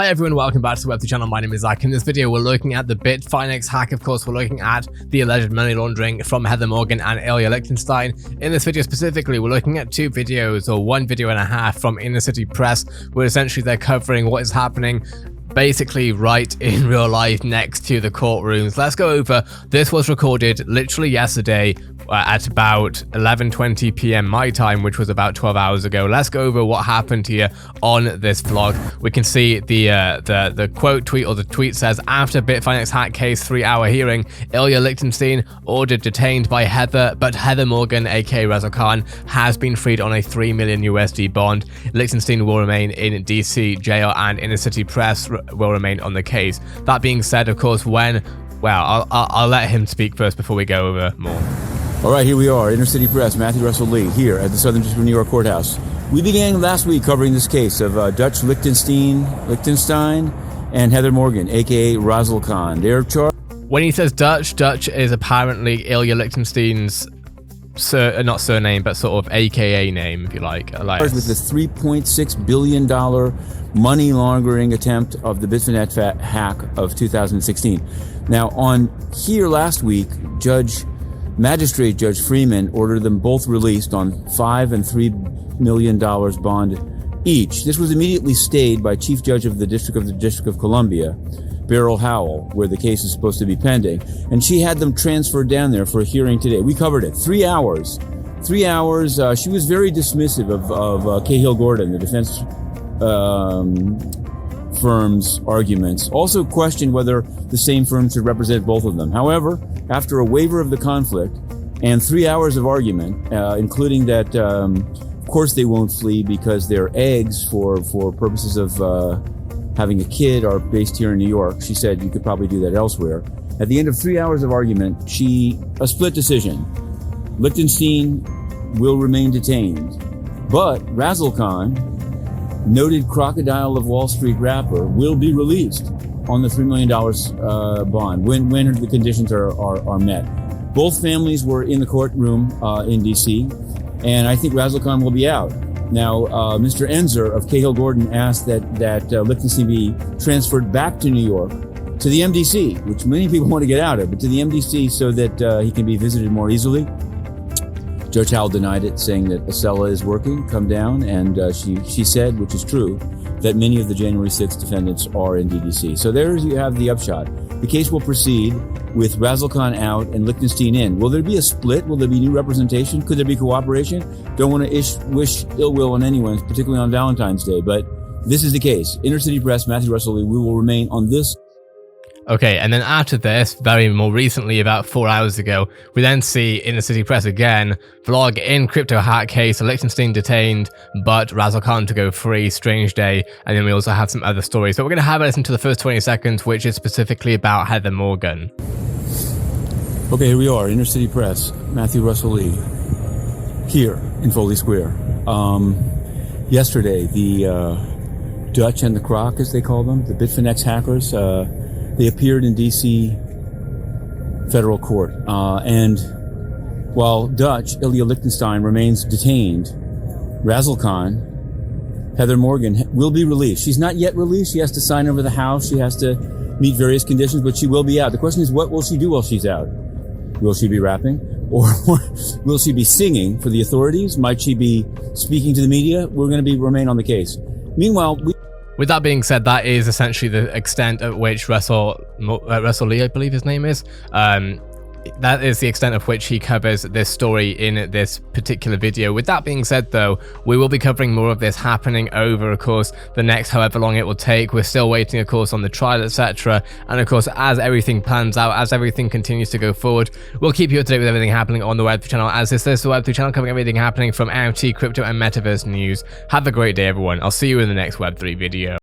Hi everyone, welcome back to the Web3 channel. My name is Zach. In this video, we're looking at the Bitfinex hack. Of course, we're looking at the alleged money laundering from Heather Morgan and Ilya Lichtenstein. In this video specifically, we're looking at two videos, or one video and a half, from Inner City Press, where essentially they're covering what is happening basically right in real life next to the courtrooms. Let's go over. This was recorded literally yesterday at about 11:20 p.m. my time, which was about 12 hours ago. Let's go over what happened here on this vlog. We can see the quote tweet, or the tweet says, after Bitfinex hack case 3-hour hearing, Ilya Lichtenstein ordered detained by Heather, but Heather Morgan, aka Razzlekhan, has been freed on a $3 million USD bond. Lichtenstein will remain in DC jail, and Inner City Press will remain on the case. That being said, of course, I'll let him speak first before we go over more. All right, here we are, Inner City Press, Matthew Russell Lee, here at the Southern District of New York Courthouse. We began last week covering this case of Dutch Lichtenstein and Heather Morgan, aka Razzlekhan. They're charged. When he says Dutch is apparently Ilya Lichtenstein's not surname, but sort of AKA name, if you like. With the $3.6 billion money laundering attempt of the Bitfinex hack of 2016. Now, on here last week, Magistrate Judge Freeman ordered them both released on $5 and $3 million bond each. This was immediately stayed by Chief Judge of the District of Columbia, Beryl Howell, where the case is supposed to be pending, and she had them transferred down there for a hearing today. We covered it. 3 hours. 3 hours. She was very dismissive of Cahill Gordon, the defense firm's arguments. Also questioned whether the same firm should represent both of them. However, after a waiver of the conflict and 3 hours of argument, including that, of course, they won't flee because their eggs, for purposes of having a kid, are based here in New York. She said you could probably do that elsewhere. At the end of 3 hours of argument, a split decision. Lichtenstein will remain detained, but Razzlekhan, noted crocodile of Wall Street rapper, will be released on the $3 million bond when the conditions are met. Both families were in the courtroom in DC, and I think Razzlekhan will be out. Now, Mr. Enzer of Cahill Gordon asked that Lichtenstein be transferred back to New York, to the MDC, which many people want to get out of, but to the MDC so that he can be visited more easily. Judge Howell denied it, saying that Acela is working, come down, and she said, which is true, that many of the January 6th defendants are in DDC. So there you have the upshot. The case will proceed with Razzlekhan out and Lichtenstein in. Will there be a split? Will there be new representation? Could there be cooperation? Don't want to wish ill will on anyone, particularly on Valentine's Day, but this is the case. Inner City Press, Matthew Russell Lee, we will remain on this. Okay, and then after this, very more recently, about 4 hours ago, we then see Inner City Press again, vlog in crypto hack case, Lichtenstein detained, but Razzlekhan to go free, strange day, and then we also have some other stories. But we're going to have a listen to the first 20 seconds, which is specifically about Heather Morgan. Okay, here we are, Inner City Press, Matthew Russell Lee, here in Foley Square. Yesterday, the Dutch and the Croc, as they call them, the Bitfinex hackers, they appeared in D.C. federal court. And while Dutch, Ilya Lichtenstein, remains detained, Razzlekhan, Heather Morgan, will be released. She's not yet released. She has to sign over the house. She has to meet various conditions, but she will be out. The question is, what will she do while she's out? Will she be rapping? Or will she be singing for the authorities? Might she be speaking to the media? We're going to remain on the case. Meanwhile, with that being said, that is essentially the extent at which Russell Lee, I believe his name is, that is the extent of which he covers this story in this particular video. With that being said, though, we will be covering more of this happening over, of course, the next however long it will take. We're still waiting, of course, on the trial, etc. And of course, as everything plans out, as everything continues to go forward, we'll keep you up to date with everything happening on the Web3 channel, as this is the Web3 channel covering everything happening from NFT, crypto, and metaverse news. Have a great day, everyone. I'll see you in the next Web3 video.